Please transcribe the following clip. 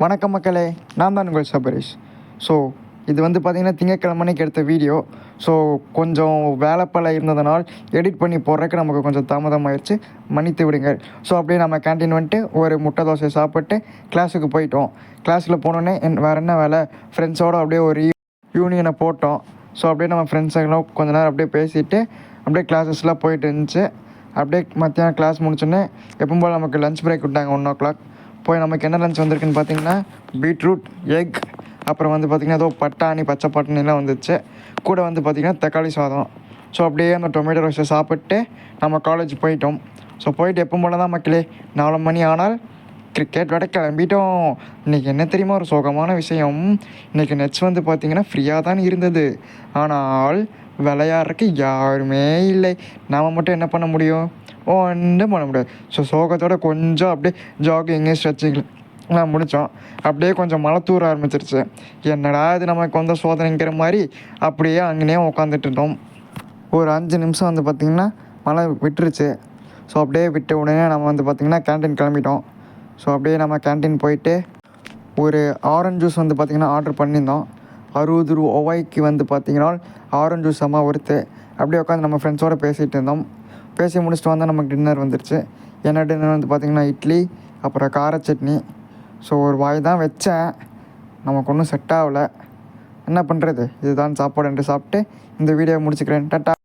வணக்கம் மக்களே, நான் தான் உங்கள் சபரீஷ். ஸோ இது வந்து பார்த்திங்கன்னா திங்கட்கிழமைக்கு எடுத்த வீடியோ. ஸோ கொஞ்சம் வேலைப்பள இருந்ததுனால் எடிட் பண்ணி போடுறதுக்கு நமக்கு கொஞ்சம் தாமதமாகிடுச்சு, மன்னித்து விடுங்கள். ஸோ அப்படியே நம்ம கேன்டீன் வந்துட்டு ஒரு முட்டை தோசை சாப்பிட்டு கிளாஸுக்கு போயிட்டோம். கிளாஸில் போனோடனே வேறு என்ன வேலை, ஃப்ரெண்ட்ஸோடு அப்படியே ஒரு யூனியனை போட்டோம். ஸோ அப்படியே நம்ம ஃப்ரெண்ட்ஸுங்களும் கொஞ்ச நேரம் அப்படியே பேசிவிட்டு அப்படியே கிளாஸஸ்லாம் போயிட்டு இருந்துச்சு. அப்படியே மத்தியானம் கிளாஸ் முடிச்சோன்னே எப்பவும் போல் நமக்கு லஞ்ச் பிரேக் விட்டாங்க 1 o'clock. போய் நமக்கு என்ன லஞ்ச் வந்திருக்குன்னு பார்த்தீங்கன்னா பீட்ரூட், எக், அப்புறம் வந்து பார்த்திங்கன்னா ஏதோ பட்டாணி, பச்சை பட்டாணிலாம் வந்துச்சு. கூட வந்து பார்த்திங்கன்னா தக்காளி சாதம். ஸோ அப்படியே அந்த டொமேட்டோ ரைஸை சாப்பிட்டு நம்ம காலேஜ் போயிட்டோம். ஸோ போயிட்டு எப்பவும் போல தான் மக்களே 4 மணி ஆனால் கிரிக்கெட் விட கிளம்பிட்டோம். இன்றைக்கி என்ன தெரியுமா ஒரு சோகமான விஷயம், இன்றைக்கி நெட்ஸ் வந்து பார்த்திங்கன்னா ஃப்ரீயாக தான் இருந்தது. ஆனால் விளையாடுறதுக்கு யாருமே இல்லை. நாம் மட்டும் என்ன பண்ண முடியும், ஒன்றும் பண்ண முடியாது. ஸோ சோகத்தோடு கொஞ்சம் அப்படியே ஜாகிங்கு, ஸ்ட்ரெச்சிங்லாம் முடித்தோம். அப்படியே கொஞ்சம் மழை தூர ஆரம்பிச்சிருச்சு. என்னடா இது நமக்கு வந்த சோதனைங்கிற மாதிரி அப்படியே அங்கேயே உட்காந்துட்டு இருந்தோம். ஒரு 5 நிமிஷம் வந்து பார்த்திங்கன்னா மழை விட்டுருச்சு. ஸோ அப்படியே விட்ட உடனே நம்ம வந்து பார்த்திங்கன்னா கேன்டீன் கிளம்பிட்டோம். ஸோ அப்படியே நம்ம கேன்டீன் போயிட்டு ஒரு ஆரஞ்ச் ஜூஸ் வந்து பார்த்திங்கன்னா ஆர்டர் பண்ணியிருந்தோம். 60 ரூபாய்க்கு வந்து பார்த்திங்கன்னா ஆரஞ்ச் ஜூஸ் செம்ம ஒருத்து. அப்படியே உட்காந்து நம்ம ஃப்ரெண்ட்ஸோடு பேசிகிட்டு இருந்தோம். பேசி முடிச்சுட்டு வந்தால் நமக்கு டின்னர் வந்துருச்சு. என்ன டின்னர் வந்து பார்த்திங்கன்னா இட்லி, அப்புறம் கார சட்னி. ஸோ ஒரு வாய் தான் வச்சேன், நமக்கு ஒன்றும் செட் ஆகலை. என்ன பண்ணுறது, இதுதான் சாப்பாடு என்று சாப்பிட்டு இந்த வீடியோவை முடிச்சுக்கிறேன். டாட்டா.